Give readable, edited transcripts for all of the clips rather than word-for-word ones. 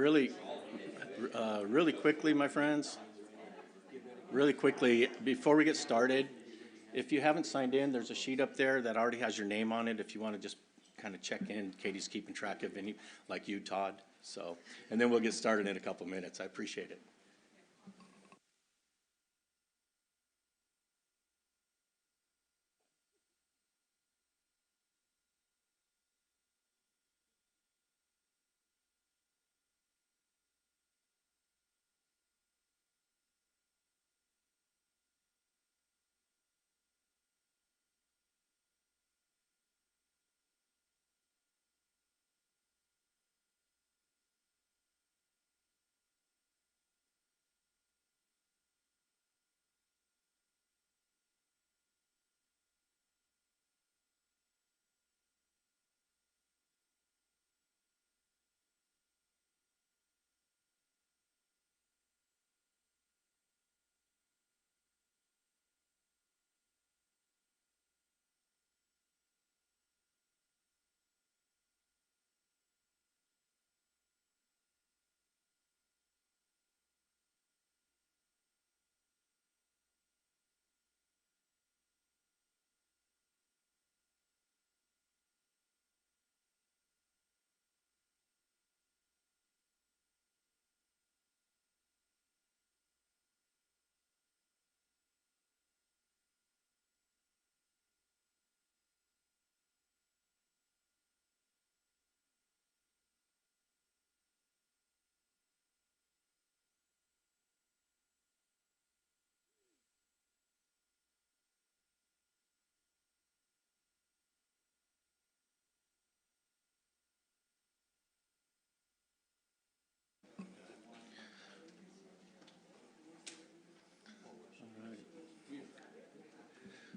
Really, really quickly, my friends, really quickly, before we get started, if you haven't signed in, there's a sheet up there that already has your name on it if you want to just kind of check in. Katie's keeping track of any, like you, Todd. So, and then we'll get started in a couple minutes. I appreciate it.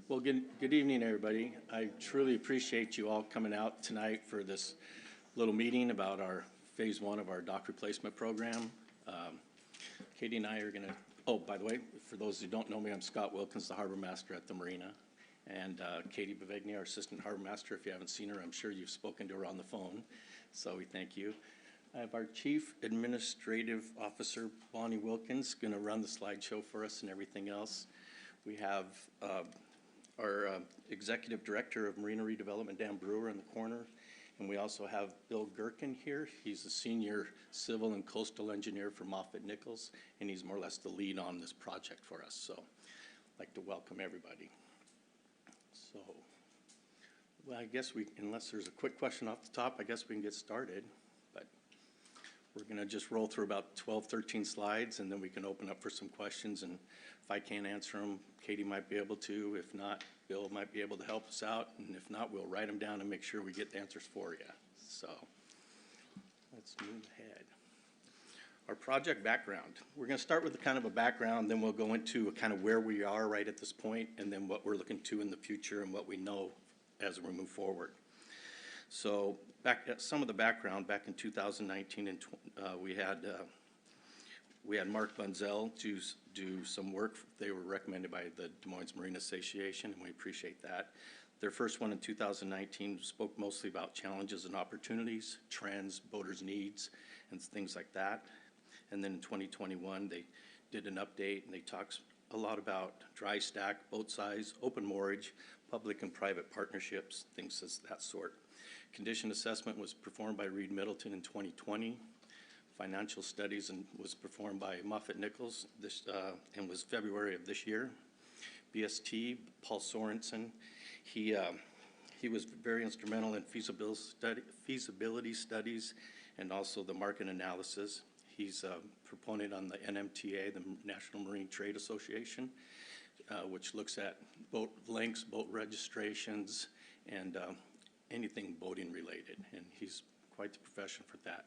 Well, good evening, everybody. I truly appreciate you all coming out tonight for this little meeting about our phase one of our dock replacement program. Katie and I are going to, oh, by the way, for those who don't know me, I'm Scott Wilkins, the harbor master at the Marina. And Katie Bavegni, our assistant harbor master. If you haven't seen her, I'm sure you've spoken to her on the phone. So we thank you. I have our Chief Administrative Officer, Bonnie Wilkins, going to run the slideshow for us and everything else. We have our Executive Director of Marina Redevelopment, Dan Brewer, in the corner. And we also have Bill Gherkin here. He's the Senior Civil and Coastal Engineer for Moffett Nichols, and he's more or less the lead on this project for us. So I'd like to welcome everybody. So, well, I guess unless there's a quick question off the top, I guess we can get started. But we're going to just roll through about 12, 13 slides, and then we can open up for some questions. And if I can't answer them, Katie might be able to. If not, Bill might be able to help us out. And if not, we'll write them down and make sure we get the answers for you. So let's move ahead. Our project background. We're going to start with kind of a background, then we'll go into kind of where we are right at this point, and then what we're looking to in the future and what we know as we move forward. So back at some of the background, back in 2019, and we had Mark Bunzel do some work. They were recommended by the Des Moines Marine Association, and we appreciate that. Their first one in 2019 spoke mostly about challenges and opportunities, trends, boaters' needs, and things like that. And then in 2021, they did an update, and they talked a lot about dry stack, boat size, open moorage, public and private partnerships, things of that sort. Condition assessment was performed by Reed Middleton in 2020. Financial studies was performed by Moffett Nichols and was February of this year. BST, Paul Sorensen, he was very instrumental in feasibility studies and also the market analysis. He's a proponent on the NMTA, the National Marine Trade Association, which looks at boat lengths, boat registrations, and anything boating related, and he's quite the professional for that.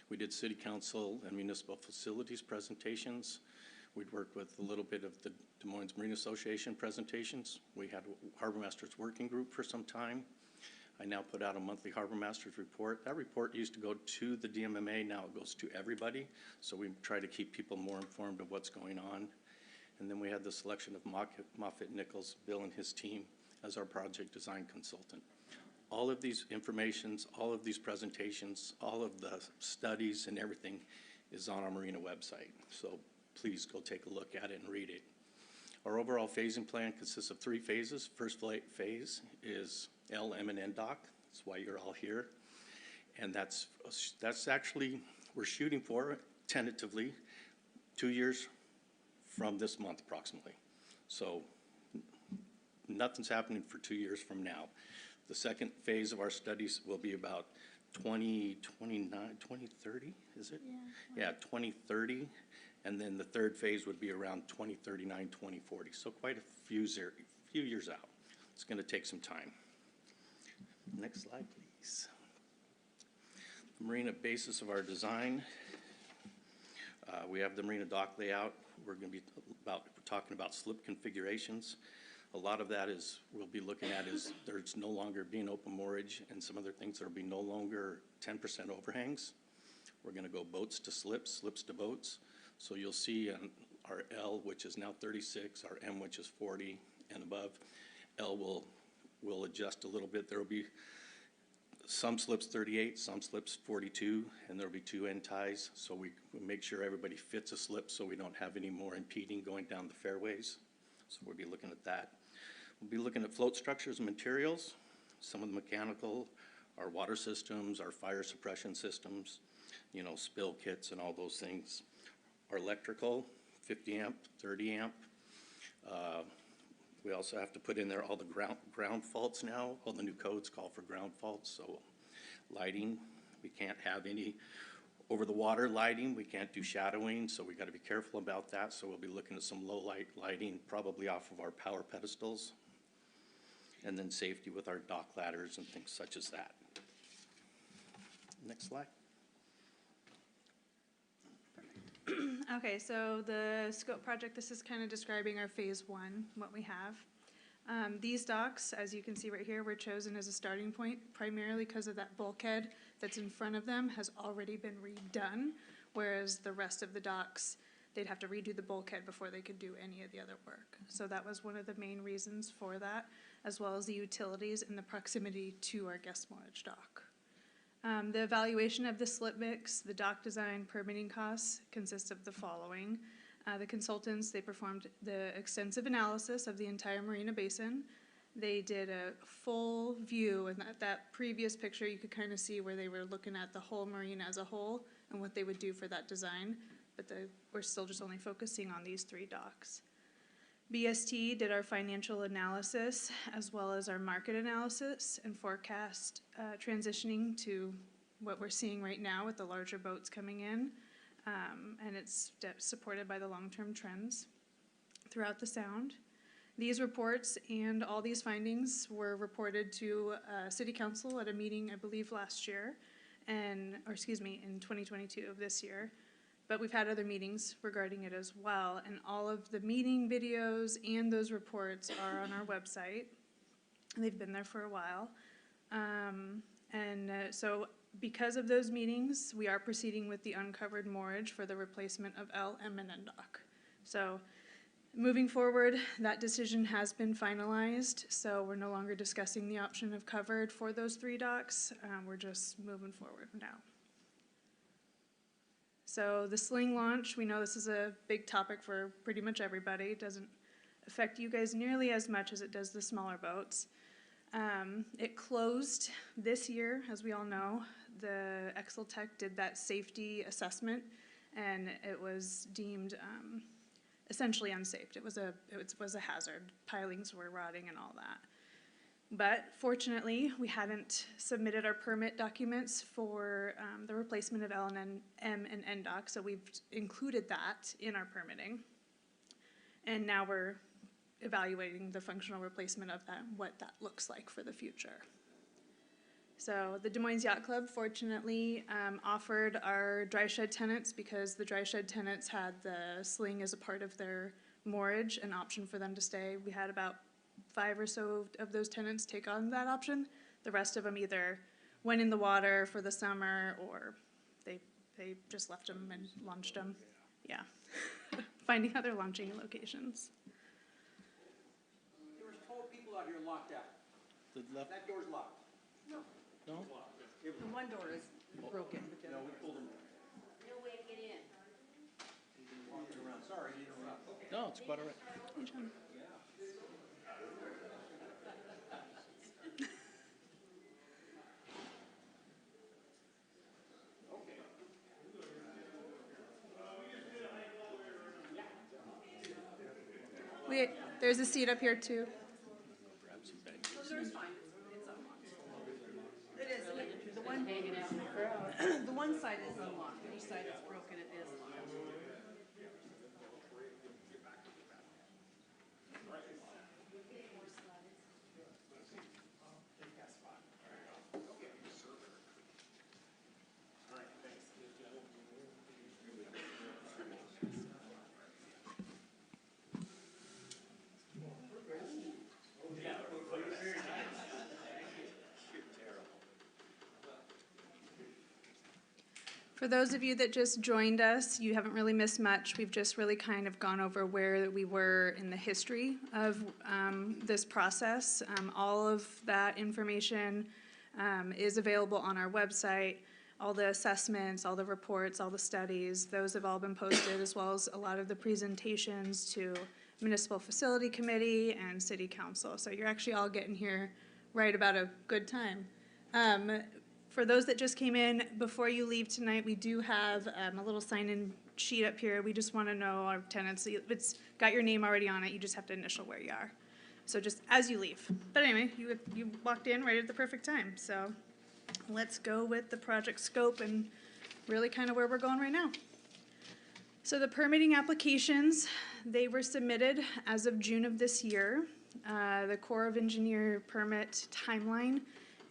We did city council and municipal facilities presentations. We'd worked with a little bit of the Des Moines Marine Association presentations. We had a Harbor Masters Working Group for some time. I now put out a monthly Harbor Masters report. That report used to go to the DMMA, now it goes to everybody. So we try to keep people more informed of what's going on. And then we had the selection of Moffett Nichols, Bill and his team as our project design consultant. all of these informations, all of these presentations, all of the studies and everything is on our Marina website. So please go take a look at it and read it. Our overall phasing plan consists of 3 phases. First phase is L, M, and N dock. That's why you're all here. And that's actually, we're shooting for tentatively 2 years from this month approximately. So nothing's happening for 2 years from now. The second phase of our studies will be about 2030, is it? Yeah, 2030. And then the third phase would be around 2039, 2040. So quite a few years out. It's going to take some time. Next slide, please. The marina basis of our design. We have the marina dock layout. We're going to be talking about slip configurations. A lot of that is we'll be looking at is there's no longer being open moorage, and some other things there'll be no longer 10% overhangs. We're going to go boats to slips, slips to boats. So you'll see our L, which is now 36, our M, which is 40 and above. L will adjust a little bit. There will be some slips 38, some slips 42, and there'll be 2 end ties. So we make sure everybody fits a slip so we don't have any more impeding going down the fairways. So we'll be looking at that. We'll be looking at float structures and materials. Some of the mechanical, our water systems, our fire suppression systems, you know, spill kits and all those things. Our electrical, 50 amp, 30 amp. We also have to put in there all the ground faults now. All the new codes call for ground faults. So lighting, we can't have any over the water lighting. We can't do shadowing, so we got to be careful about that. So we'll be looking at some low light lighting, probably off of our power pedestals. And then safety with our dock ladders and things such as that. Next slide. Okay, so the scope project, this is kind of describing our phase 1, what we have. These docks, as you can see right here, were chosen as a starting point primarily because of that bulkhead that's in front of them has already been redone, whereas the rest of the docks, they'd have to redo the bulkhead before they could do any of the other work. So that was one of the main reasons for that, as well as the utilities and the proximity to our guest moorage dock. The evaluation of the slip mix, the dock design, permitting costs consists of the following. The consultants, they performed the extensive analysis of the entire marina basin. They did a full view, and that previous picture you could kind of see where they were looking at the whole marina as a whole and what they would do for that design, but we're still just only focusing on these 3 docks. BST did our financial analysis as well as our market analysis and forecast transitioning to what we're seeing right now with the larger boats coming in, and it's supported by the long-term trends throughout the sound. These reports and all these findings were reported to City Council at a meeting, I believe, last year, in 2022 of this year. But we've had other meetings regarding it as well, and all of the meeting videos and those reports are on our website. They've been there for a while. So because of those meetings, we are proceeding with the uncovered moorage for the replacement of L, M, and N dock. So moving forward, that decision has been finalized, so we're no longer discussing the option of covered for those 3 docks. We're just moving forward now. So the sling launch, we know this is a big topic for pretty much everybody. It doesn't affect you guys nearly as much as it does the smaller boats. It closed this year, as we all know. The Exeltech did that safety assessment, and it was deemed essentially unsafe. It was a hazard. Pilings were rotting and all that. But fortunately, we hadn't submitted our permit documents for the replacement of L and M and N dock, so we've included that in our permitting. And now we're evaluating the functional replacement of that, what that looks like for the future. So the Des Moines Yacht Club fortunately offered our dry shed tenants, because the dry shed tenants had the sling as a part of their moorage, an option for them to stay. We had about 5 or so of those tenants take on that option. The rest of them either went in the water for the summer, or they just left them and launched them. Yeah, finding other launching locations. There was 12 people out here locked out. That door's locked. No, No? the one door is broken, but the No, other we pulled them. No way to get in. Sorry to interrupt. No, it's quite all right. Hey, John. There's a seat up here too. Grab some bags. the door's fine. It's unlocked. It is. The one Hanging out in the crowd. the one side is unlocked. The other side is broken. It is locked. For those of you that just joined us, you haven't really missed much. We've just really kind of gone over where we were in the history of this process. All of that information is available on our website. All the assessments, all the reports, all the studies, those have all been posted, as well as a lot of the presentations to Municipal Facility Committee and City Council. So you're actually all getting here right about a good time. For those that just came in, before you leave tonight, we do have a little sign-in sheet up here. We just want to know our tenants. It's got your name already on it. You just have to initial where you are. So just as you leave. But anyway, you walked in right at the perfect time. So let's go with the project scope and really kind of where we're going right now. So the permitting applications, they were submitted as of June of this year. The Corps of Engineer permit timeline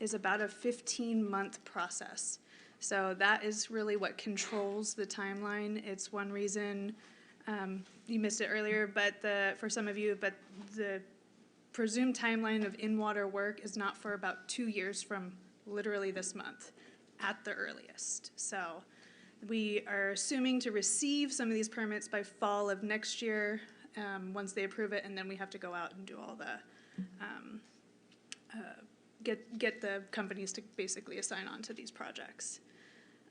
is about a 15-month process. So that is really what controls the timeline. It's one reason, you missed it earlier, but for some of you, but the presumed timeline of in-water work is not for about 2 years from literally this month at the earliest. So we are assuming to receive some of these permits by fall of next year, once they approve it, and then we have to go out and do all the get the companies to basically assign on to these projects.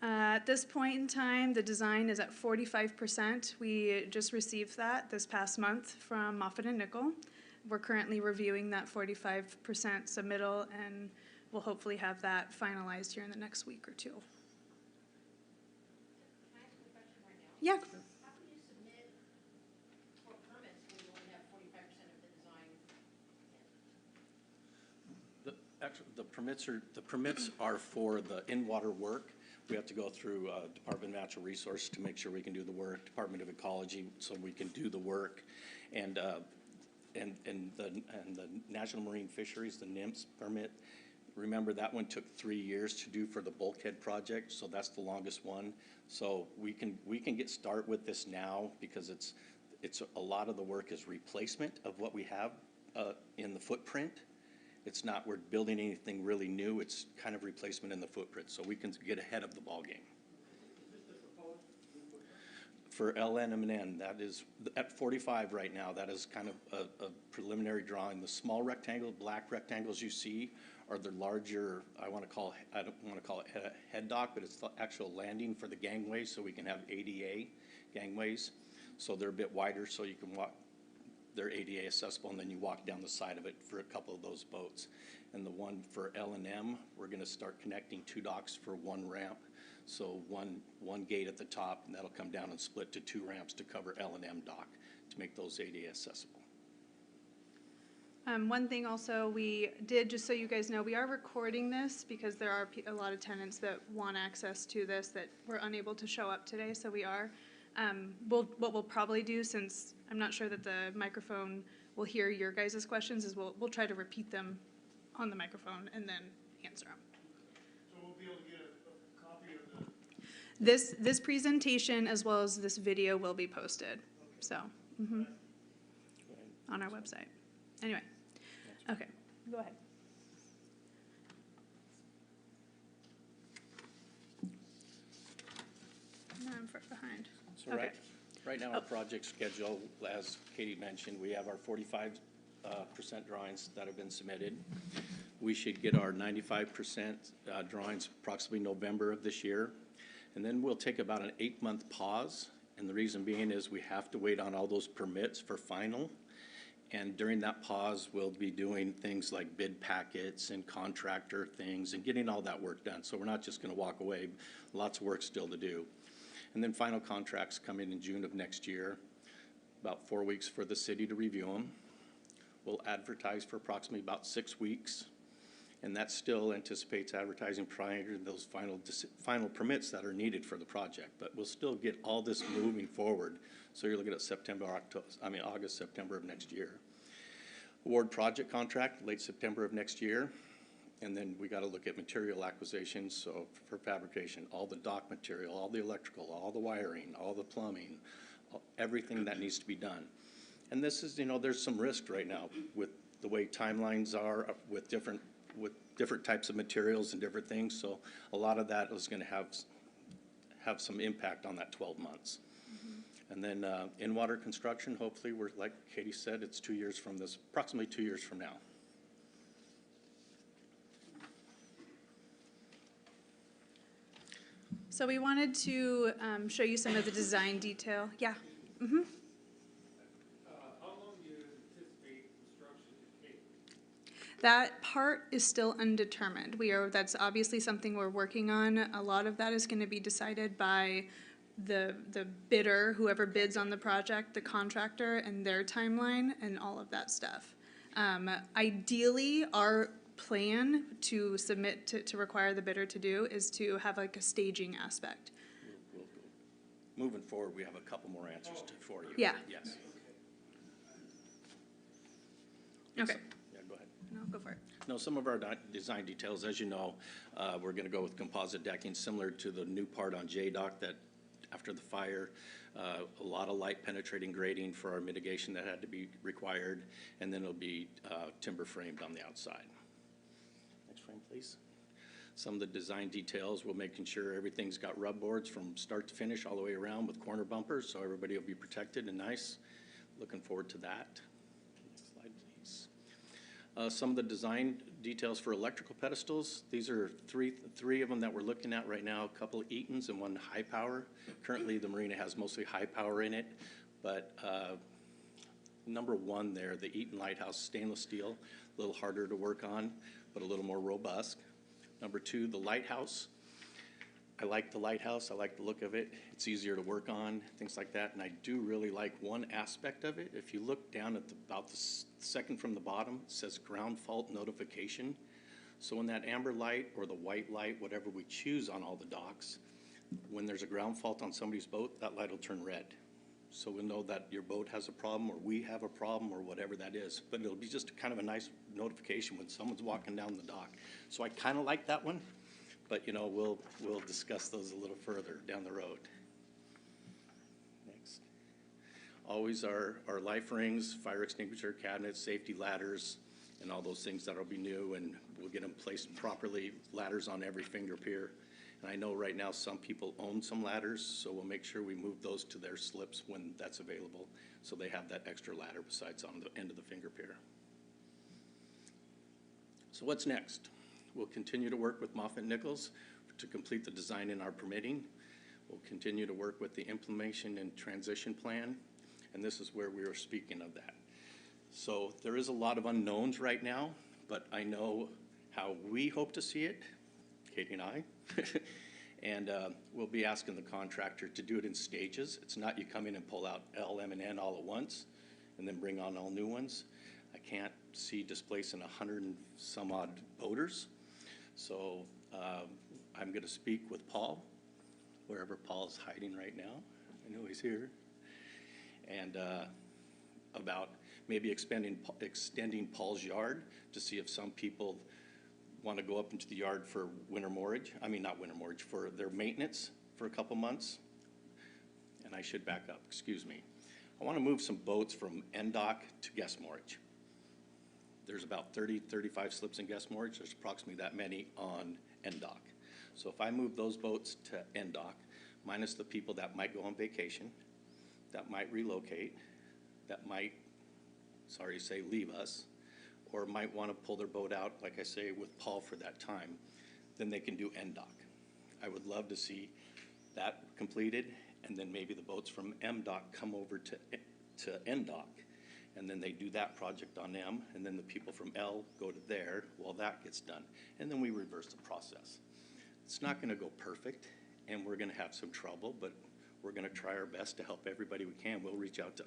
At this point in time, the design is at 45%. We just received that this past month from Moffett and Nickel. We're currently reviewing that 45% submittal, and we'll hopefully have that finalized here in the next week or two. Can I ask a question right now? Yeah. How can you submit for permits when you only have 45% of the design in? The permits are for the in-water work. We have to go through Department of Natural Resources to make sure we can do the work, Department of Ecology, so we can do the work, and the National Marine Fisheries, the NIMS permit. Remember, that one took 3 years to do for the bulkhead project, so that's the longest one. So we can get started with this now because it's a lot of the work is replacement of what we have in the footprint. It's not we're building anything really new. It's kind of replacement in the footprint, so we can get ahead of the ballgame. For LNMN, that is at 45 right now. That is kind of a preliminary drawing. The small rectangle, black rectangles you see are the larger, I don't want to call it a head dock, but it's the actual landing for the gangways, so we can have ADA gangways. So they're a bit wider, so you can walk. They're ADA accessible, and then you walk down the side of it for a couple of those boats. And the one for L&M, we're going to start connecting 2 docks for 1 ramp. So one gate at the top, and that'll come down and split to 2 ramps to cover L&M dock to make those ADA accessible. One thing also we did, just so you guys know, we are recording this because there are a lot of tenants that want access to this that were unable to show up today, so we are. What we'll probably do, since I'm not sure that the microphone will hear your guys' questions, is we'll try to repeat them on the microphone and then answer them. So we'll be able to get a copy of the... This presentation as well as this video will be posted, so, on our website. Anyway, okay, go ahead. No, I'm far behind. So Okay. right now, our project schedule, as Katie mentioned, we have our 45% percent drawings that have been submitted. We should get our 95% drawings approximately November of this year. And then we'll take about an 8-month pause. And the reason being is we have to wait on all those permits for final. And during that pause, we'll be doing things like bid packets and contractor things and getting all that work done. So we're not just gonna walk away, lots of work still to do. And then final contracts come in June of next year, about 4 weeks for the city to review them. We'll advertise for approximately about 6 weeks. And that still anticipates advertising prior to those final permits that are needed for the project. But we'll still get all this moving forward. So you're looking at August, September of next year. Award project contract, late September of next year. And then we gotta look at material acquisitions, so for fabrication, all the dock material, all the electrical, all the wiring, all the plumbing, everything that needs to be done. And this is, there's some risk right now with the way timelines are with different types of materials and different things. So a lot of that is gonna have some impact on that 12 months. And then in-water construction, hopefully, like Katie said, it's 2 years from this, approximately 2 years from now. So we wanted to show you some of the design detail. Yeah. How long do you anticipate construction to take? That part is still undetermined. That's obviously something we're working on. A lot of that is going to be decided by the bidder, whoever bids on the project, the contractor, and their timeline, and all of that stuff. Ideally, our plan to submit to require the bidder to do is to have like a staging aspect. Moving forward, we have a couple more answers for you. Yeah. Yes. Okay. Yeah, go ahead. No, go for it. No, some of our design details, as you know, we're gonna go with composite decking similar to the new part on J-Dock that after the fire, a lot of light penetrating grading for our mitigation that had to be required, and then it'll be timber framed on the outside. Next frame, please. Some of the design details, we're making sure everything's got rub boards from start to finish all the way around with corner bumpers, so everybody will be protected and nice. Looking forward to that. Next slide, please. Some of the design details for electrical pedestals. These are three of them that we're looking at right now, a couple Eatons and one high power. Currently, the Marina has mostly high power in it, but number one there, the Eaton Lighthouse stainless steel, a little harder to work on, but a little more robust. Number two, the Lighthouse. I like the Lighthouse, I like the look of it. It's easier to work on, things like that. And I do really like one aspect of it. If you look down at about the second from the bottom, it says ground fault notification. So when that amber light or the white light, whatever we choose on all the docks, when there's a ground fault on somebody's boat, that light will turn red. So we'll know that your boat has a problem or we have a problem or whatever that is. But it'll be just kind of a nice notification when someone's walking down the dock. So I kind of like that one. But, we'll discuss those a little further down the road. Next. Always our life rings, fire extinguisher cabinets, safety ladders, and all those things that'll be new, and we'll get them placed properly, ladders on every finger pier. And I know right now some people own some ladders, so we'll make sure we move those to their slips when that's available, so they have that extra ladder besides on the end of the finger pier. So what's next? We'll continue to work with Moffett Nichols to complete the design in our permitting. We'll continue to work with the implementation and transition plan, and this is where we were speaking of that. So there is a lot of unknowns right now, but I know how we hope to see it, Katie and I, and we'll be asking the contractor to do it in stages. It's not you come in and pull out L, M, and N all at once and then bring on all new ones. I can't see displacing 100 and some odd boaters. So I'm going to speak with Paul, wherever Paul's hiding right now. I know he's here. And about maybe extending Paul's yard to see if some people want to go up into the yard for winter moorage. I mean, not winter moorage, for their maintenance for a couple months. And I should back up, excuse me. I want to move some boats from end dock to guest moorage. There's about 30, 35 slips in guest moorage. There's approximately that many on end dock. So if I move those boats to end dock, minus the people that might go on vacation, that might relocate, that might sorry to say, leave us, or might want to pull their boat out, like I say, with Paul for that time, then they can do end dock. I would love to see that completed, and then maybe the boats from M dock come over to end dock, and then they do that project on M, and then the people from L go to there while that gets done, and then we reverse the process. It's not going to go perfect, and we're going to have some trouble, but we're going to try our best to help everybody we can. We'll reach out to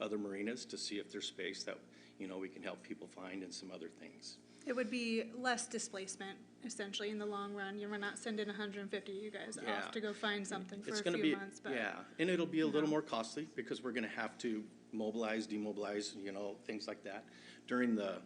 other marinas to see if there's space that, you know, we can help people find and some other things. It would be less displacement, essentially, in the long run. We're not sending 150 of you guys Yeah. off to go find something for It's a gonna few be, months, but. yeah, and it'll be a little know. more costly because we're gonna have to mobilize, demobilize, you know, things like that. During the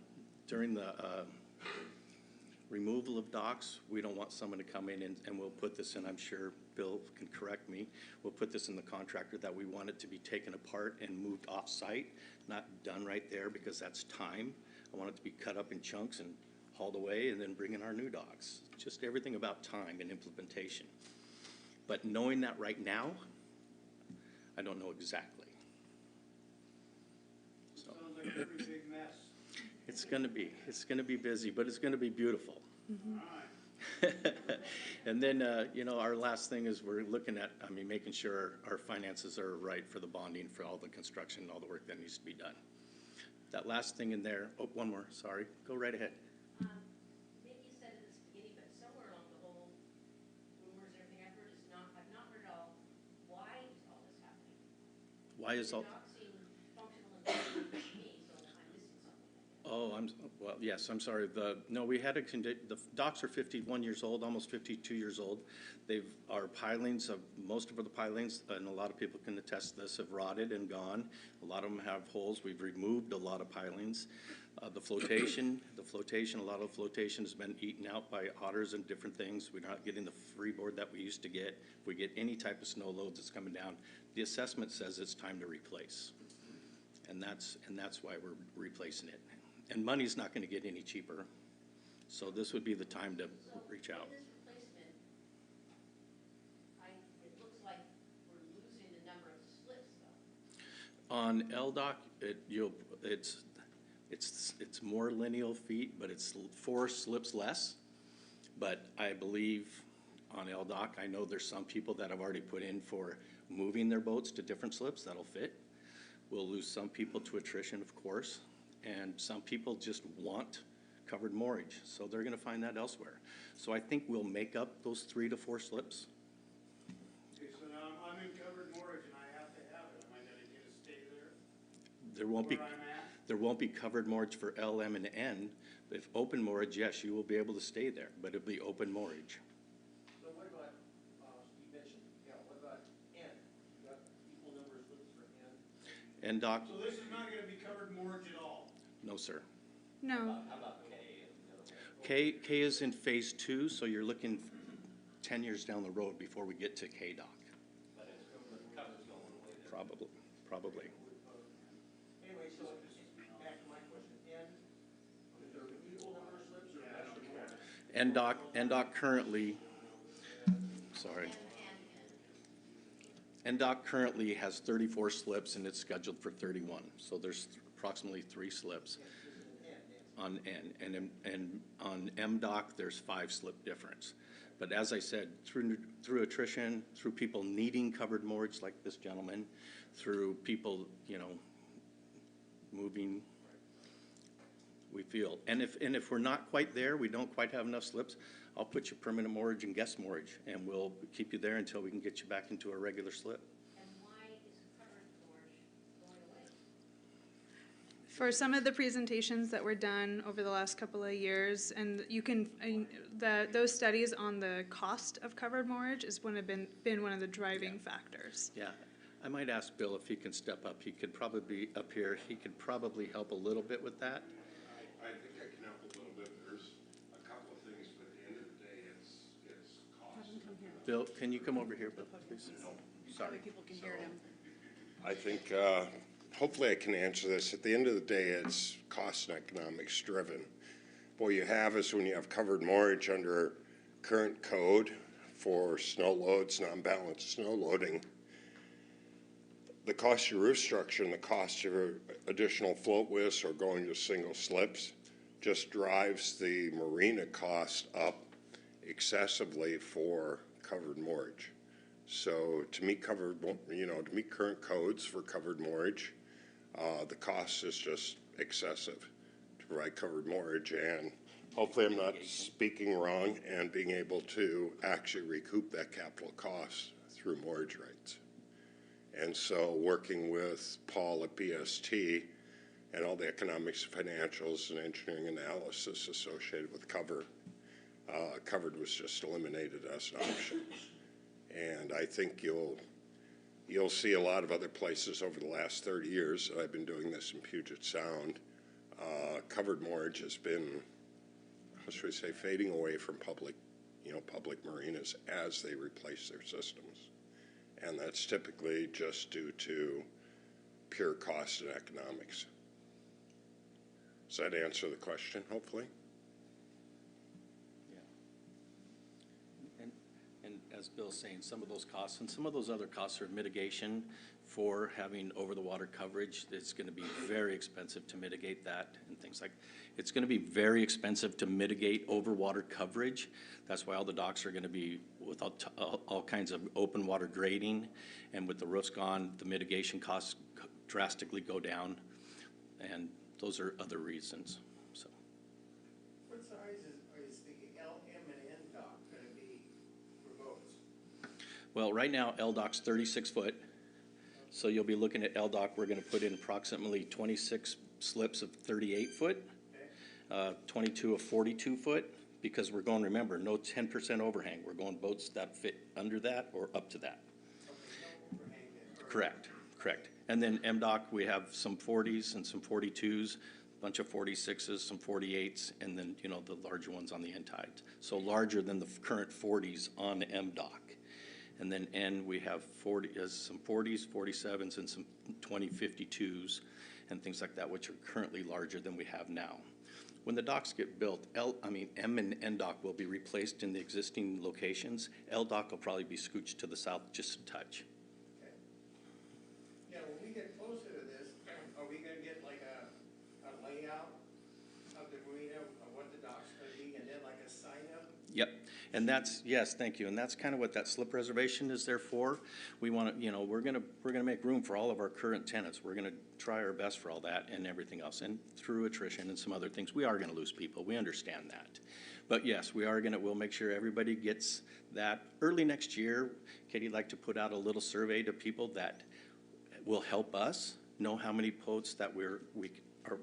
removal of docks, we don't want someone to come in and we'll put this in, I'm sure Bill can correct me, we'll put this in the contractor that we want it to be taken apart and moved off-site, not done right there because that's time. I want it to be cut up in chunks and hauled away and then bring in our new docks. Just everything about time and implementation. But knowing that right now, I don't know exactly. So Sounds like a pretty big mess. it's gonna be busy, but it's gonna be beautiful. All right. And then, you know, our last thing is we're looking at, I mean, making sure our finances are right for the bonding, for all the construction, and all the work that needs to be done. That last thing in there, oh, one more, sorry, go right ahead. Maybe you said it at the beginning, but somewhere along the whole rumors and everything I've heard is not, I've not heard all, why is all this happening? Why is all, The dock seem functional and good to me, so I'm missing something. oh, well, yes, I'm sorry, no, we had the docks are 51 years old, almost 52 years old. Our pilings, most of the pilings, and a lot of people can attest to this, have rotted and gone. A lot of them have holes. We've removed a lot of pilings. The flotation, a lot of flotation has been eaten out by otters and different things. We're not getting the freeboard that we used to get. If we get any type of snow loads that's coming down, the assessment says it's time to replace. And that's why we're replacing it. And money's not gonna get any cheaper. So this would be the time to reach out. In this replacement, it looks like we're losing the number of slips though. On LDOC, it's more lineal feet, but it's 4 slips less. But I believe on LDOC, I know there's some people that have already put in for moving their boats to different slips that'll fit. We'll lose some people to attrition, of course, and some people just want covered moorage, so they're gonna find that elsewhere. So I think we'll make up those 3 to 4 slips. Okay, so now I'm in covered moorage and I have to have it. Am I gonna get to stay there There won't be. where I'm at? There won't be covered moorage for L, M, and N. If open moorage, yes, you will be able to stay there, but it'll be open moorage. So what about, you mentioned, yeah, what about N? You got equal number of slips for N? And dock, So this is not gonna be covered moorage at all? no, sir. No, How about K and the other one? K is in phase 2, so you're looking 10 years down the road before we get to K dock. But it's going, the cover's going away there. Probably. Anyway, so back to my question, N, is there an equal number of slips or less or more? NDOC currently, sorry. NDOC currently has 34 slips and it's scheduled for 31. So there's approximately 3 slips on N. And on MDOC, there's 5 slip difference. But as I said, through attrition, through people needing covered moorage like this gentleman, through people, you know, moving, we feel. And if we're not quite there, we don't quite have enough slips, I'll put you permanent moorage and guest moorage, and we'll keep you there until we can get you back into a regular slip. And why is covered moorage going away? for some of the presentations that were done over the last couple of years, and you can, those studies on the cost of covered moorage is been one of the driving factors. Yeah, I might ask Bill if he can step up. He could probably be up here. He could probably help a little bit with that. I think I can help a little bit. There's a couple of things, but at the end of the day, it's cost. Bill, can you come over here, Bill, please? Sorry. People can hear him. I think, hopefully I can answer this. At the end of the day, it's cost and economics driven. What you have is when you have covered moorage under current code for snow loads, non-balanced snow loading, the cost of roof structure and the cost of additional float widths or going to single slips just drives the marina cost up excessively for covered moorage. So to meet to meet current codes for covered moorage, the cost is just excessive to provide covered moorage, and hopefully I'm not speaking wrong and being able to actually recoup that capital cost through moorage rates. And so working with Paul at BST and all the economics, financials, and engineering analysis associated with covered was just eliminated as an option. And I think you'll see a lot of other places over the last 30 years that I've been doing this in Puget Sound. Covered moorage has been, how should we say, fading away from public marinas as they replace their systems. And that's typically just due to pure cost and economics. Does that answer the question, hopefully? And as Bill's saying, some of those costs and some of those other costs are mitigation for having over-the-water coverage. It's going to be very expensive to mitigate that and things like, it's going to be very expensive to mitigate over-water coverage. That's why all the docks are going to be with all kinds of open water grading, and with the roofs gone, the mitigation costs drastically go down, and those are other reasons. So. What size is the L, M, and N dock gonna be for boats? Well, right now, LDOC's 36 foot. So you'll be looking at LDOC, we're gonna put in approximately 26 slips of 38 foot, 22 of 42 foot, because we're going, remember, no 10% overhang. We're going boats that fit under that or up to that. Okay, no overhang then. Correct, correct. And then MDOC, we have some 40s and some 42s, a bunch of 46s, some 48s, and then, the larger ones on the end tides. So larger than the current 40s on MDOC. And then N, we have some 40s, 47s, and some 2052s and things like that, which are currently larger than we have now. When the docks get built, M and N dock will be replaced in the existing locations. L dock will probably be scooched to the south just a touch. Okay. Yeah, when we get closer to this, are we gonna get like a layout of the marina, of what the dock's gonna be, and then like a sign up? Yep, and that's, yes, thank you, and that's kind of what that slip reservation is there for. We want to, we're gonna make room for all of our current tenants. We're gonna try our best for all that and everything else, and through attrition and some other things, we are gonna lose people, we understand that. But yes, we'll make sure everybody gets that. Early next year, Katie'd like to put out a little survey to people that will help us know how many boats that we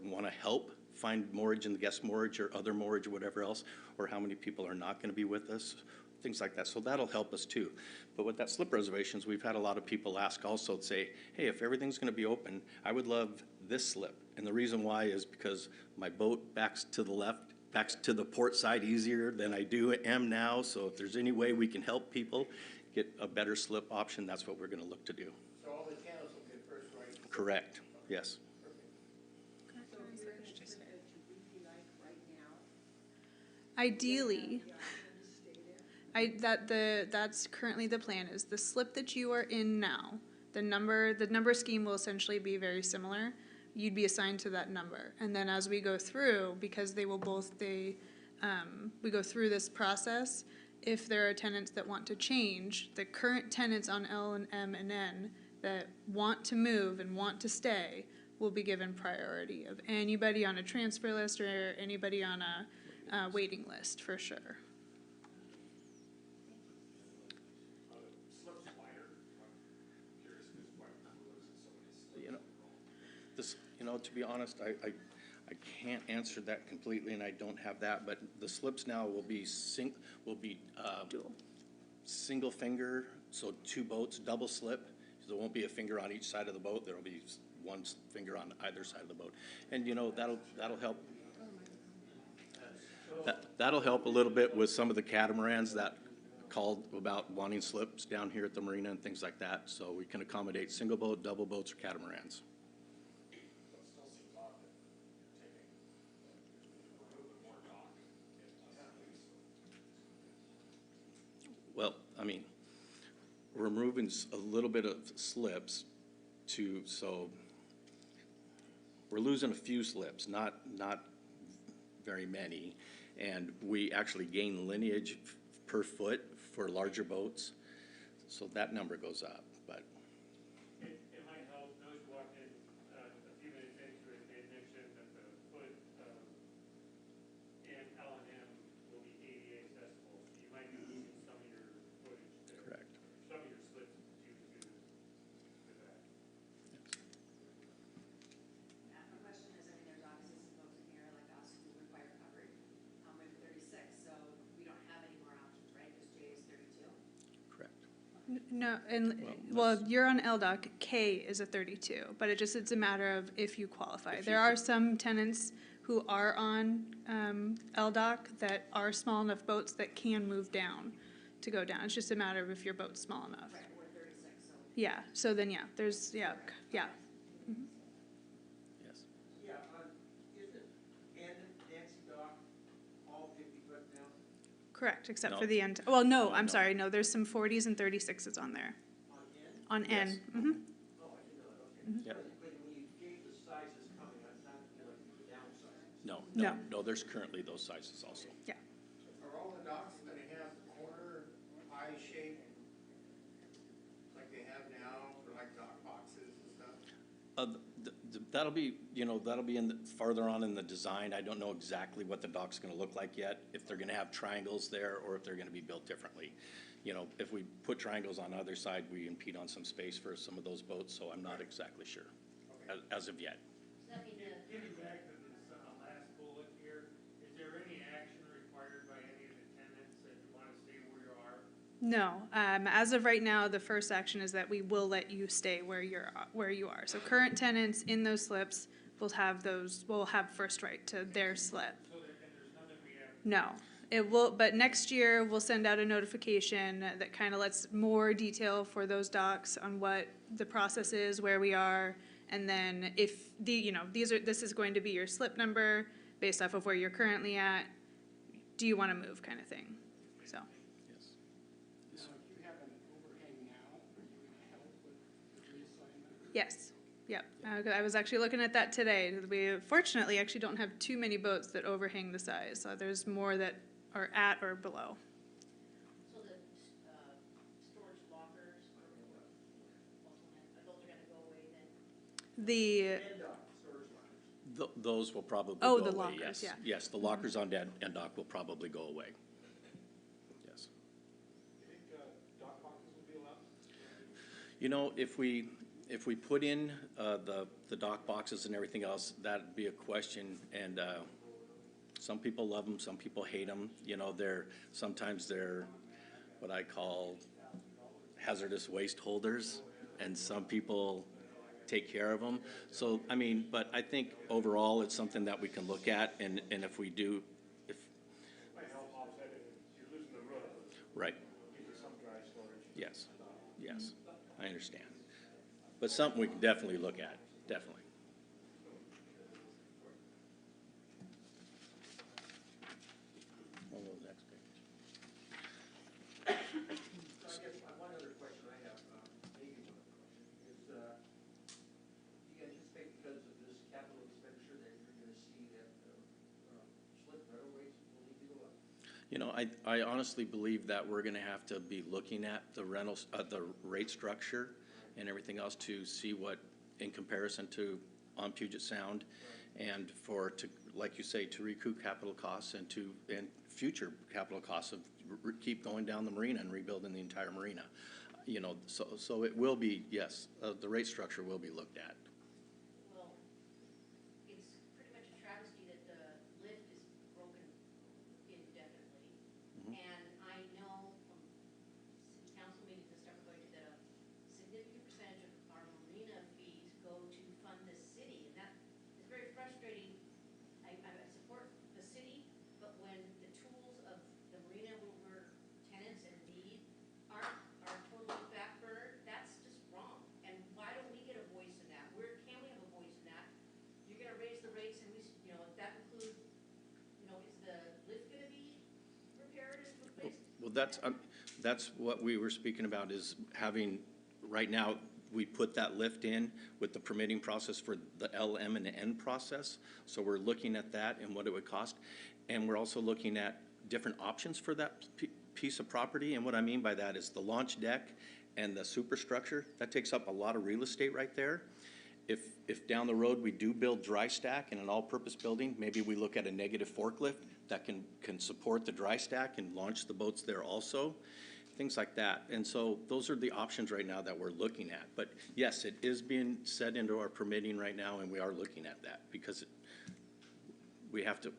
want to help find moorage in the guest moorage or other moorage or whatever else, or how many people are not going to be with us, things like that. So that'll help us too. But with that slip reservations, we've had a lot of people ask also, say, hey, if everything's going to be open, I would love this slip. And the reason why is because my boat backs to the left, backs to the port side easier than I do am now. So if there's any way we can help people get a better slip option, that's what we're going to look to do. So all the tenants will get first right? Correct, yes. Ideally, that's currently the plan, is the slip that you are in now, the number scheme will essentially be very similar. You'd be assigned to that number. And then as we go through, because we go through this process, if there are tenants that want to change, the current tenants on L and M and N that want to move and want to stay will be given priority of anybody on a transfer list or anybody on a waiting list for sure. To be honest, I can't answer that completely, and I don't have that. But the slips now will be single finger, so 2 boats, double slip. So there won't be a finger on each side of the boat. There will be 1 finger on either side of the boat, and that'll help. That'll help a little bit with some of the catamarans that called about wanting slips down here at the marina and things like that. So we can accommodate single boat, double boats, or catamarans. Well, we're removing a little bit of slips so we're losing a few slips, not very many. And we actually gain lineage per foot for larger boats, so that number goes up, but. It might help, those who walked in a few minutes into it, they had mentioned that the foot in L&M will be ADA accessible, so you might be losing some of your footage there. Correct. Some of your slips due to that. My question is, I mean, there's obviously some folks in here like us who require coverage. With 36, so we don't have any more options, right? Because J is 32. Correct. No, and, Well, well, you're on LDOC, K is a 32, but it's a matter of if you qualify. There are some tenants who are on LDOC that are small enough boats that can move down to go down. It's just a matter of if your boat's small enough. Right, we're 36, so. Yeah, so then, yeah, there's, yeah. Yes. Yeah, isn't end Nancy Dock all 50 foot now? Correct, except No. for the end. Well, no, No, I'm no. sorry, no, there's some 40s and 36s on there. On end? On Yes. N. Oh, I didn't know that, okay. Yep. But when you gave the sizes coming, I thought you like you put down sizes. No. There's currently those sizes also. Yeah. Are all the docks gonna have corner eye shape like they have now for like dock boxes and stuff? That'll be, that'll be farther on in the design. I don't know exactly what the dock's gonna look like yet, if they're gonna have triangles there or if they're gonna be built differently. If we put triangles on either side, we impede on some space for some of those boats, so I'm not exactly sure as of yet. Does that mean Getting back to this last bullet here, is there any action required by any of the tenants that you want to stay where you are? No, as of right now, the first action is that we will let you stay where you are. So current tenants in those slips will have first right to their slip. So and there's nothing we have, No, it will, but next year we'll send out a notification that kind of lets more detail for those docks on what the process is, where we are, and then if this is going to be your slip number based off of where you're currently at. Do you want to move, kind of thing? So. Yes. Now, if you have an overhang now, are you gonna help with the reassignment? Yes, yep. I was actually looking at that today. We fortunately actually don't have too many boats that overhang the size. There's more that are at or below. so the storage lockers or those are gonna go away then? The, End dock, storage lockers. Those will probably go away, the yes. lockers, yeah. Yes, the lockers on end dock will probably go away. Yes. you think dock boxes will be allowed? If we put in the dock boxes and everything else, that'd be a question, and some people love them, some people hate them. Sometimes they're what I call hazardous waste holders, and some people take care of them. So, but I think overall, it's something that we can look at, and if we do, Might help offset it, if you're losing the roof, right, give you some dry storage. yes, I understand. But something we can definitely look at, definitely. On the next page. So I guess one other question I have, maybe one other question, is do you anticipate because of this capital expenditure that you're gonna see that slip rental rates will need to go up? I honestly believe that we're gonna have to be looking at the rentals, the rate structure and everything else to see what, in comparison to on Puget Sound, and like you say, to recoup capital costs and future capital costs of keep going down the marina and rebuilding the entire marina. So it will be, yes, the rate structure will be looked at. Well, it's pretty much a travesty that the lift is broken indefinitely. And I know from city council meetings and stuff, we're going to that a significant percentage of our marina fees go to fund the city. And that is very frustrating. I support the city, but when the tools of the marina when we're tenants and need are totally backburnered, that's just wrong. And why don't we get a voice in that? Where can we have a voice in that? You're gonna raise the rates and if that includes, is the lift gonna be repaired and replaced? Well, that's what we were speaking about, is having, right now, we put that lift in with the permitting process for the L, M, and N process. So we're looking at that and what it would cost. And we're also looking at different options for that piece of property. And what I mean by that is the launch deck and the superstructure, that takes up a lot of real estate right there. If down the road we do build dry stack in an all-purpose building, maybe we look at a negative forklift that can support the dry stack and launch the boats there also, things like that. And so those are the options right now that we're looking at. But yes, it is being set into our permitting right now, and we are looking at that because we have to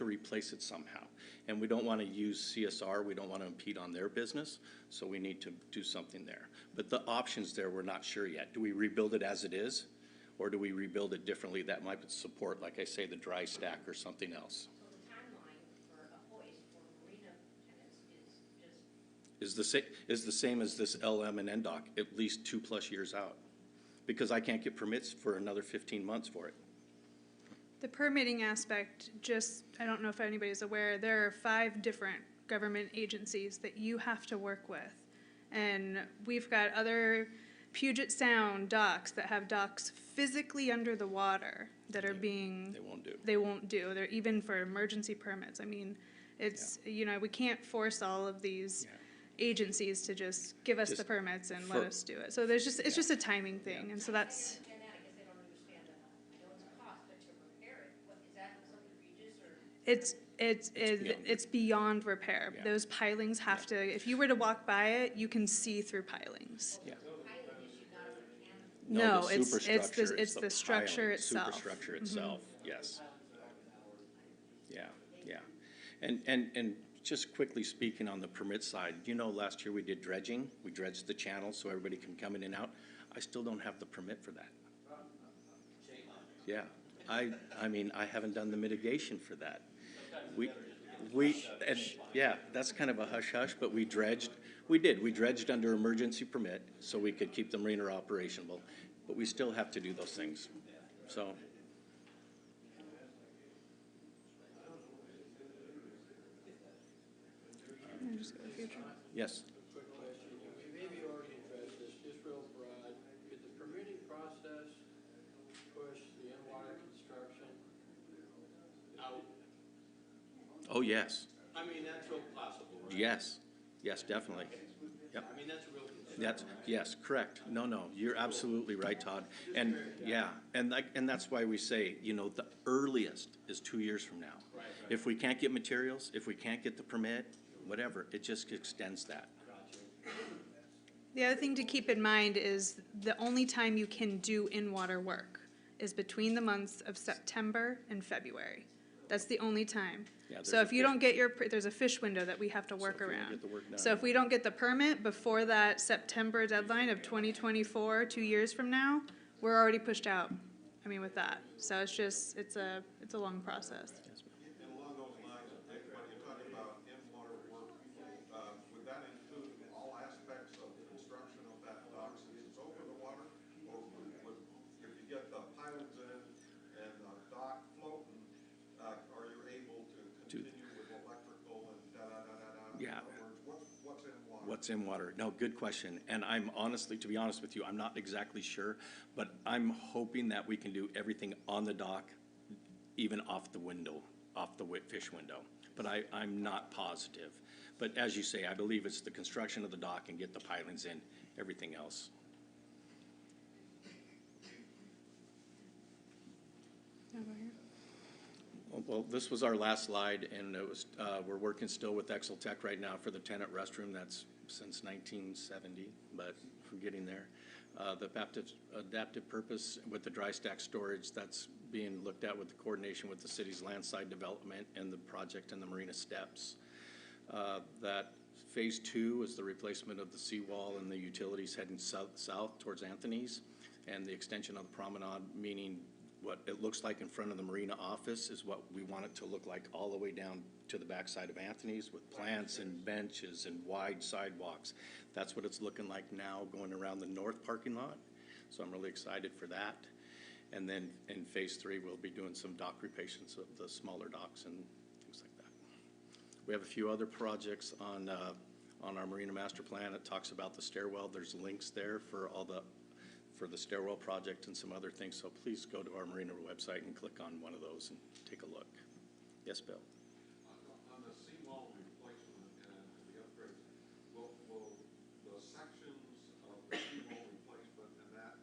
replace it somehow. And we don't want to use CSR, we don't want to impede on their business, so we need to do something there. But the options there, we're not sure yet. Do we rebuild it as it is, or do we rebuild it differently that might support, like I say, the dry stack or something else? So the timeline for a hoist for marina tenants is just, Is the same as this LM and N dock, at least 2+ years out. Because I can't get permits for another 15 months for it. The permitting aspect, just, I don't know if anybody's aware, there are 5 different government agencies that you have to work with. And we've got other Puget Sound docks that have docks physically under the water that are being. They won't do. They're even for emergency permits. I mean, it's, you know, we can't force all of these agencies to just give us the permits and let us do it. So there's just, it's just a timing thing. And so that's. I understand that, I guess I don't understand that. I know it's a cost, but to repair it, what, is that something egregious or? It's beyond repair. Yeah. Those pilings have to, if you were to walk by it, you can see through pilings. Yeah. Piling issue, not a mechanical? No, the it's superstructure, it's the structure piling, itself. Superstructure itself, yes. Yeah, yeah. And just quickly speaking on the permit side, you know, last year we did dredging. We dredged the channel so everybody can come in and out. I still don't have the permit for that. Yeah, I mean, I haven't done the mitigation for that. And yeah, that's kind of a hush-hush, but we dredged under emergency permit so we could keep the marina operational, but we still have to do those things, so. Yes. Quick question, you maybe already addressed this, just real broad. Could the permitting process push the in-water construction out? Oh, yes. I mean, that's real possible, right? Yes, definitely. Yep. I mean, that's a real concern. Yes, correct. No, you're absolutely right, Todd. And, yeah, and that's why we say, you know, the earliest is 2 years from now. Right. If we can't get materials, if we can't get the permit, whatever, it just extends that. The other thing to keep in mind is the only time you can do in-water work is between the months of September and February. That's the only time. Yeah, So there's if you don't get there's a fish window that we have to work if we don't around. get the work done, So if we don't get the permit before that September deadline of 2024, 2 years from now, we're already pushed out. I mean, with that. So it's just, it's a long process. And along those lines, when you're talking about in-water work, would that include all aspects of the construction of that dock since it's over the water? Or if you get the pilings in and the dock floating, are you able to continue with electrical and da-da-da-da-da? Yeah. In other words, what's in water? What's in water? No, good question. And I'm honestly, to be honest with you, I'm not exactly sure, but I'm hoping that we can do everything on the dock, even off the window, off the fish window. But I'm not positive. But as you say, I believe it's the construction of the dock and get the pilings in, everything else. Well, this was our last slide, and it was, we're working still with Exeltech right now for the Tenant restroom. That's since 1970, but we're getting there. The adaptive purpose with the dry stack storage, that's being looked at with the coordination with the city's landside development and the project and the marina steps. That phase 2 is the replacement of the seawall and the utilities heading south towards Anthony's, and the extension of the promenade, meaning what it looks like in front of the marina office is what we want it to look like all the way down to the backside of Anthony's with plants and benches and wide sidewalks. That's what it's looking like now going around the north parking lot. So I'm really excited for that. And then in phase 3, we'll be doing some dock repatients of the smaller docks and things like that. We have a few other projects on our Marina Master Plan. It talks about the stairwell. There's links there for all the for the stairwell project and some other things, so please go to our Marina website and click on one of those and take a look. Yes, Bill? On the seawall replacement and the upgrades, will the sections of the seawall replacement and that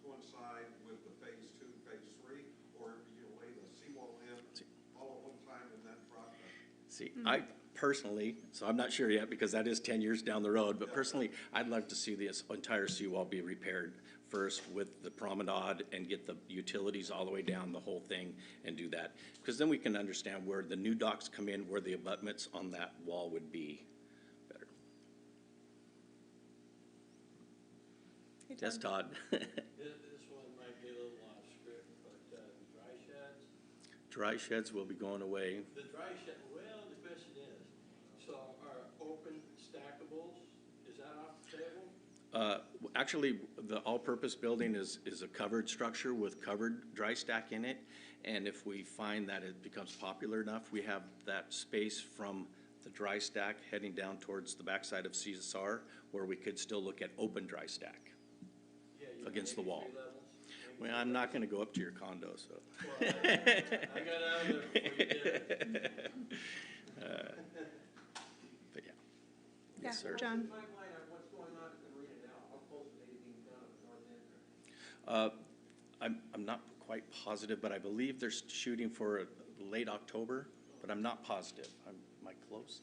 coincide with the phase 2, phase 3, or you lay the seawall in all at one time and then drop it? See, I personally, so I'm not sure yet because that is 10 years down the road, but personally, I'd like to see this entire seawall be repaired first with the promenade and get the utilities all the way down the whole thing and do that. Because then we can understand where the new docks come in, where the abutments on that wall would be better. Hey, Yes, Todd? This one might be a little off script, but dry sheds, Dry sheds will be going away. the dry shed, well, the question is, so are open stackables, is that off the table? Actually, the all-purpose building is a covered structure with covered dry stack in it. And if we find that it becomes popular enough, we have that space from the dry stack heading down towards the backside of CSR where we could still look at open dry stack Yeah, you know, against the maybe wall. 3 levels, maybe Well, I'm not gonna go up to your condo, so. Well, I got out of there before you did it. But yeah. Yeah, Yes, sir. John? What's the timeline on what's going on at the marina now? How close are they to being done at the north end there? I'm not quite positive, but I believe they're shooting for late October, but I'm not positive. Am I close?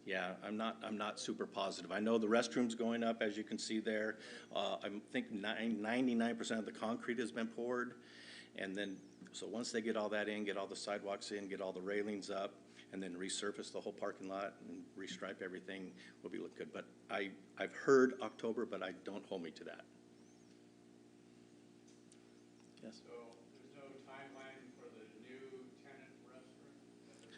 Yeah, I'm not super positive. I know the restroom's going up, as you can see there. I think 99% of the concrete has been poured. And then, so once they get all that in, get all the sidewalks in, get all the railings up, and then resurface the whole parking lot and restripe everything, will be look good. But I've heard October, but don't hold me to that. Yes? So there's no timeline for the new Tenant restaurant at this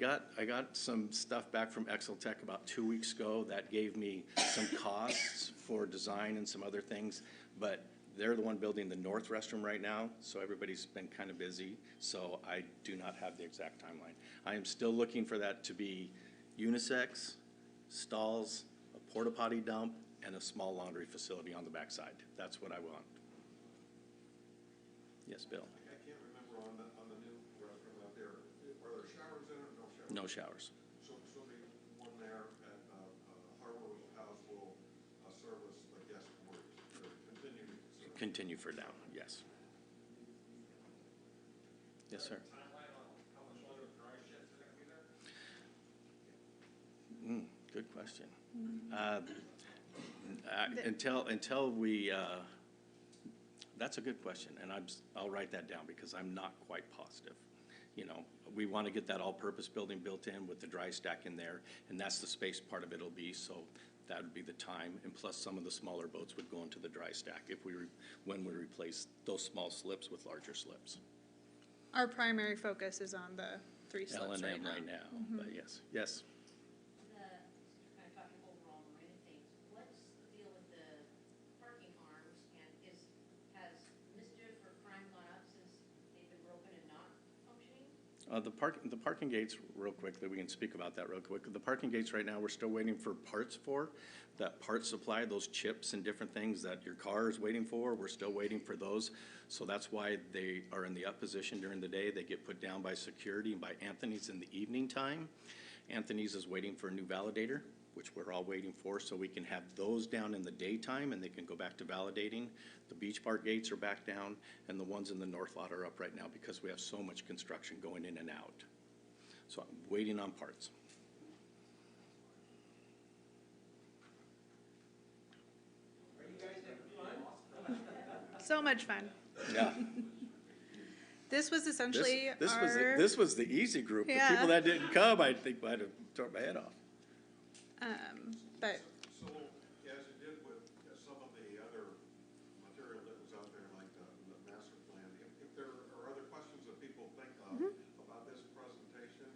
point? I got some stuff back from Exeltech about 2 weeks ago that gave me some costs for design and some other things, but they're the one building the north restroom right now, so everybody's been kind of busy, so I do not have the exact timeline. I am still looking for that to be unisex, stalls, a porta potty dump, and a small laundry facility on the backside. That's what I want. Yes, Bill? I can't remember on the new restaurant out there, are there showers in it or no showers? No showers. So the one there at Harbor House will service the guest quarters, or continue to serve? Continue for now, yes. Yes, sir. Timeline on how much longer the dry sheds are gonna be there? Good question. Until we, that's a good question, and I'll write that down because I'm not quite positive. You know, we want to get that all-purpose building built in with the dry stack in there, and that's the space part of it'll be, so that would be the time. And plus, some of the smaller boats would go into the dry stack when we replace those small slips with larger slips. Our primary focus is on the 3 slips L&M right now. right now, but yes, yes. The, kind of talking overall marina things, what's the deal with the parking arms, and has mischief or crime gone up since they've been broken and not functioning? The parking gates, real quickly, we can speak about that real quick. The parking gates right now, we're still waiting for parts for. That part supply, those chips and different things that your car is waiting for, we're still waiting for those. So that's why they are in the up position during the day. They get put down by security and by Anthony's in the evening time. Anthony's is waiting for a new validator, which we're all waiting for, so we can have those down in the daytime and they can go back to validating. The beach park gates are back down, and the ones in the north lot are up right now because we have so much construction going in and out. So I'm waiting on parts. Are you guys having fun? So much fun. Yeah. This was essentially This was the easy group. The Yeah. people that didn't come, I think I'd have torn my head off. but So, as you did with some of the other material that was out there, like the master plan, if there are other questions that people think of about this presentation,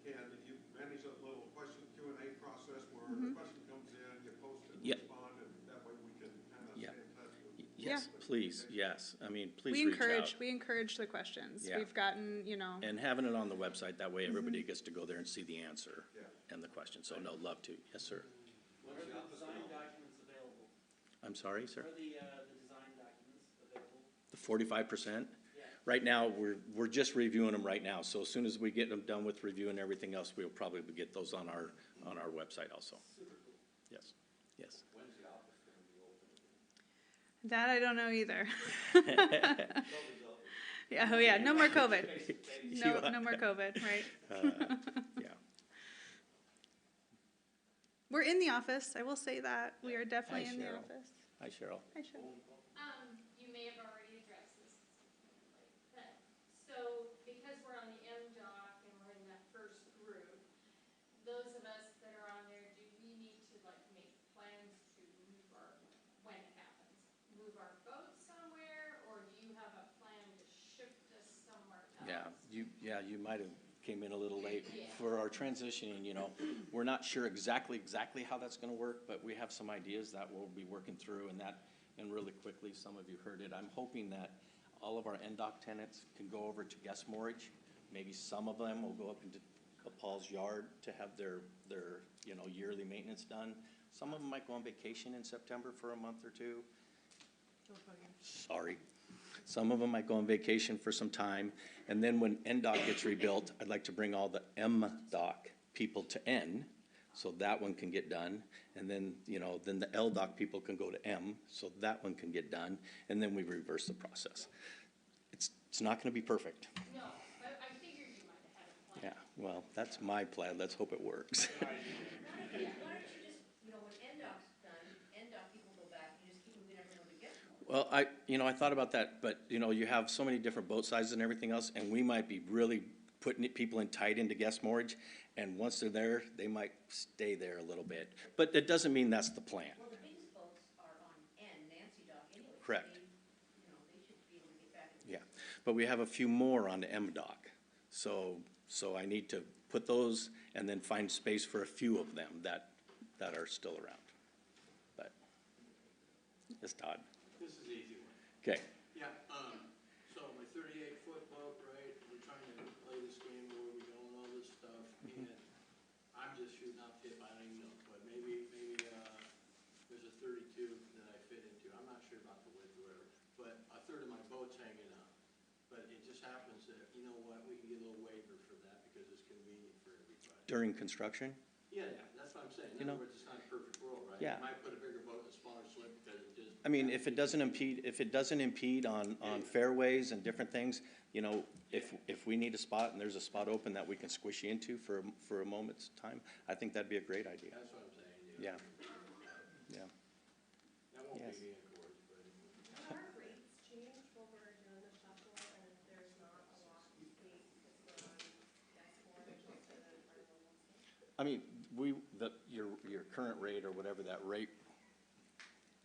can you manage a little question Q&A process where the question comes in, you post it, Yeah. respond, and that way we can kind of Yeah. stay in touch with. Yes, please, yes. I mean, please we reach out. encourage the questions. Yeah. We've gotten, And having it on the website, that way everybody gets to go there and see the answer Yeah. and the question. So no, love to. Yes, sir. When are the design documents available? I'm sorry, sir? Are the design documents available? The 45%? Yeah. Right now, we're just reviewing them right now, so as soon as we get them done with reviewing everything else, we'll probably get those on our website also. Super cool. Yes, yes. When's the office gonna be open again? That I don't know either. COVID's over. Yeah, oh yeah, no more COVID. You No, are- no more COVID, right? Yeah, We're in the office, I will say that. We are definitely Hi, in the Cheryl. office. hi Cheryl. Hi, Cheryl. You may have already addressed this, but, so, because we're on the MDOC and we're in that first group, those of us that are on there, do we need to like make plans to move our, when it happens, move our boats somewhere, or do you have a plan to shift us somewhere else? You might have came in a little late. Yeah. For our transitioning, we're not sure exactly how that's gonna work, but we have some ideas that we'll be working through and really quickly, some of you heard it. I'm hoping that all of our NDOC tenants can go over to guest moorage. Maybe some of them will go up into Paul's yard to have their yearly maintenance done. Some of them might go on vacation in September for a month or two. Sorry. Some of them might go on vacation for some time, and then when NDOC gets rebuilt, I'd like to bring all the MDOC people to N, so that one can get done, and then, then the LDOC people can go to M, so that one can get done, and then we reverse the process. It's not gonna be perfect. No, I figured you might have had a plan. Yeah, well, that's my plan, let's hope it works. Why don't you just, when NDOC's done, NDOC people go back, you just keep moving everyone to get more. Well, I thought about that, but, you have so many different boat sizes and everything else, and we might be really putting people in tight into guest moorage, and once they're there, they might stay there a little bit. But it doesn't mean that's the plan. Well, the biggest boats are on N, Nancy Dock anyway. so Correct. They should be able to get back. Yeah, but we have a few more on the MDOC, so I need to put those and then find space for a few of them that are still around. But, it's Todd. This is an easy one. Okay, Yeah, so my 38-foot boat, right, we're trying to play this game where we go and all this stuff, and I'm just shooting off tip, I don't even know, but maybe, there's a 32 that I fit into, I'm not sure about the width or whatever, but a third of my boat's hanging out. But it just happens that, you know what, we can get a little waiver for that because it's convenient for everybody. during construction? Yeah, that's what I'm saying, in You know? other words, it's not a perfect world, right? Yeah. You might put a bigger boat in a smaller slip because it just. I mean, if it doesn't impede on fairways and different things, if we need a spot and there's a spot open that we can squish you into for a moment's time, I think that'd be a great idea. That's what I'm saying, Yeah, yeah. That won't Yes. be me, of course, but. Will our rates change when we're doing the shuffle and if there's not a lot of space because we're on guest moorage instead of our normal stuff? I mean, your current rate or whatever that rate,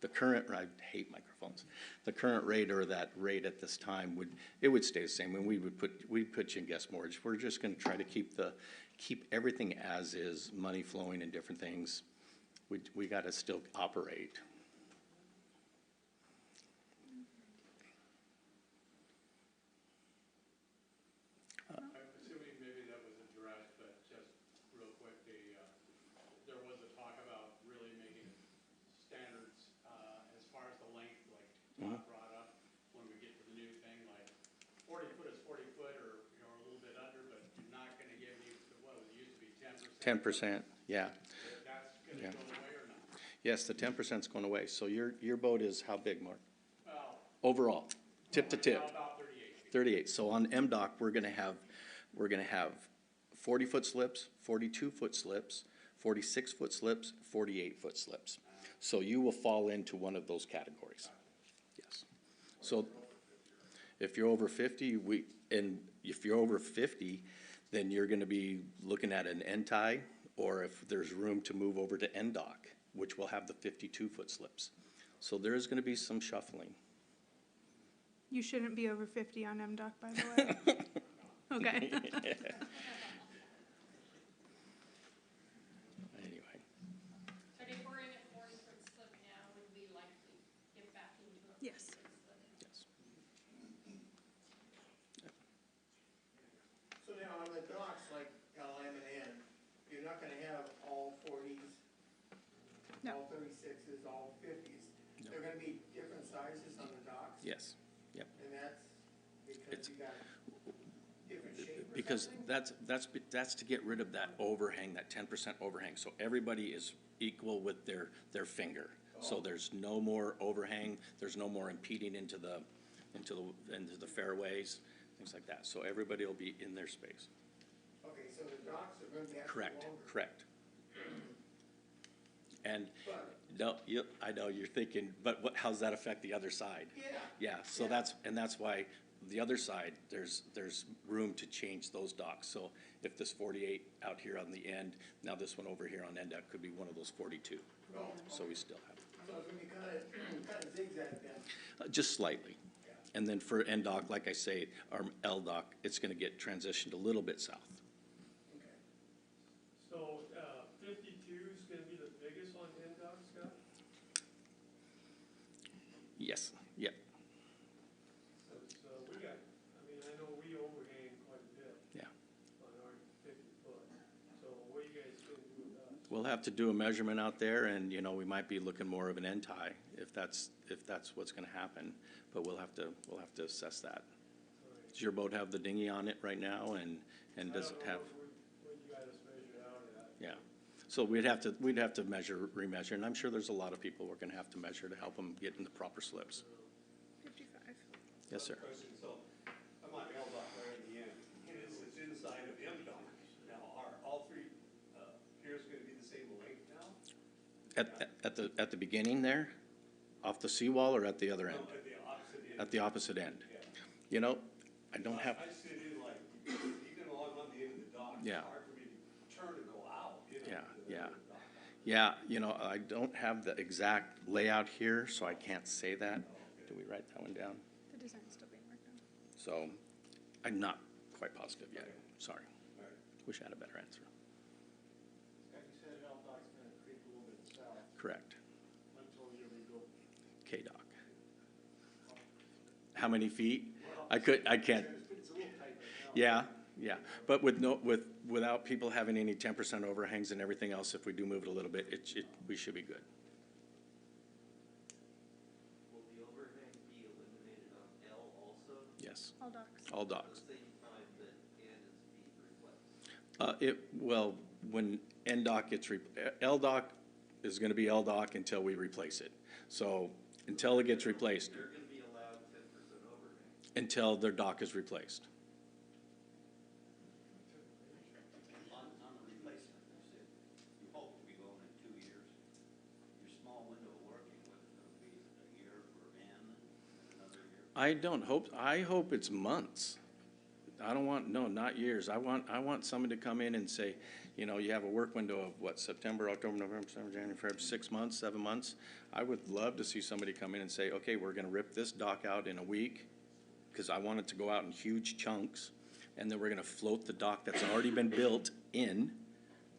I hate microphones. The current rate or that rate at this time would stay the same, and we'd put you in guest moorage. We're just gonna try to keep everything as is, money flowing and different things. We gotta still operate. I'm assuming maybe that was addressed, but just real quick, there was a talk about really making standards, as far as the length, like Todd brought up, when we get to the new thing, like 40 foot is 40 foot or, a little bit under, but you're not gonna give me, what was it used to be 10%? 10%, yeah. That's Yeah. gonna go away or not? Yes, the 10%'s going away. So your boat is how big, Mark? Well, Overall, tip to tip? about 38 feet. 38. So on MDOC, we're gonna have 40-foot slips, 42-foot slips, 46-foot slips, 48-foot slips. So you will fall into one of those categories. Yes. So if you're over 50, if you're over 50, then you're gonna be looking at an N-tie, or if there's room to move over to NDOC, which will have the 52-foot slips. So there is gonna be some shuffling. You shouldn't be over 50 on MDOC, by the way. Okay. Anyway, But if we're in a 40-foot slip now, would we likely get back into a 40-foot Yes. slip? yes. So now on the docks, like LM and N, you're not gonna have all 40s, No. all 36s, all 50s. No. they're gonna be different sizes on the docks? Yes, yep. And that's because It's- you got different shape or Because something? that's to get rid of that overhang, that 10% overhang, so everybody is equal with their finger. So there's no more overhang, there's no more impeding into the fairways, things like that. So everybody will be in their space. Okay, so the docks are gonna be actually Correct, longer. correct. And, But, no, I know, you're thinking, but how's that affect the other side? yeah. Yeah, so that's why the other side, there's room to change those docks. So if this 48 out here on the end, now this one over here on end dock could be one of those 42. Oh, So we still have, so it's gonna be kinda zigzag then. just slightly. And then for end dock, like I say, our L dock, it's gonna get transitioned a little bit south. Okay. So, 52 is gonna be the biggest on end dock, Scott? Yes, yep. So we got, I mean, I know we overhang quite a bit. Yeah. On our 50 foot. So what are you guys gonna do with that? We'll have to do a measurement out there and, we might be looking more of an end tie if that's what's gonna happen. But we'll have to assess that. Does your boat have the dinghy on it right now and does it have? What you got us measured out at? Yeah. So we'd have to remeasure, and I'm sure there's a lot of people we're gonna have to measure to help them get in the proper slips. 55. Yes, sir. Question, so I'm on L dock right at the end, and it's inside of M dock. Now, are all three piers gonna be the same length now? At the beginning there, off the seawall or at the other end? No, at the opposite end. At the opposite end. Yeah. I don't have, I sit in like, even along on the end of the dock, Yeah. it's hard for me to turn and go out, Yeah, to the yeah. end of the dock. yeah, I don't have the exact layout here, so I can't say that. Did we write that one down? The design's still being worked on. So I'm not quite positive yet. Sorry. All right. Wish I had a better answer. Scott, you said L dock's gonna creep a little bit south Correct. until you go. K-Doc. How many feet? I can't, It's a little tight right now. yeah. But without people having any 10% overhangs and everything else, if we do move it a little bit, we should be good. Will the overhang be eliminated on L also? Yes. All docks. All docks. At the same time that N is being replaced? When N-Doc L-Doc is gonna be L-Doc until we replace it. So until it gets replaced, They're gonna be allowed 10% overhang. until their dock is replaced. On the replacement, you said you hope to be going in 2 years. Your small window of working, whether it's gonna be a year for N and another year? I hope it's months. I don't want, no, not years. I want somebody to come in and say, you have a work window of what, September, October, November, December, January, February, 6 months, 7 months. I would love to see somebody come in and say, okay, we're gonna rip this dock out in a week, because I want it to go out in huge chunks, and then we're gonna float the dock that's already been built in,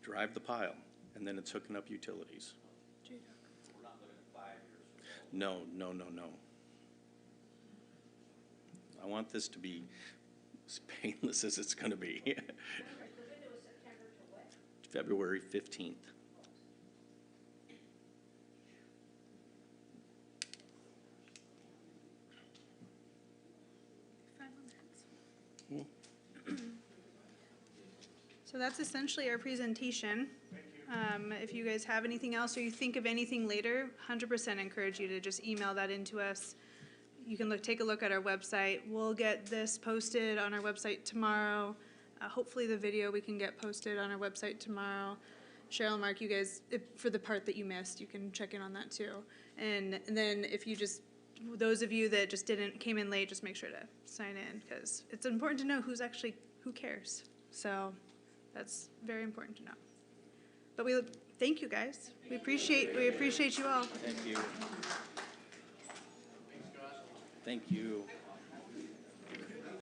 drive the pile, and then it's hooking up utilities. We're not looking at 5 years from now. No. I want this to be as painless as it's gonna be. The window is September to what? February 15th. So that's essentially our presentation. If you guys have anything else or you think of anything later, 100% encourage you to just email that into us. You can take a look at our website. We'll get this posted on our website tomorrow. Hopefully the video we can get posted on our website tomorrow. Cheryl, Mark, you guys, for the part that you missed, you can check in on that too. And then if you just, those of you that just came in late, just make sure to sign in, because it's important to know who cares. So that's very important to know. But thank you guys. We appreciate you all. Thank you. Thank you.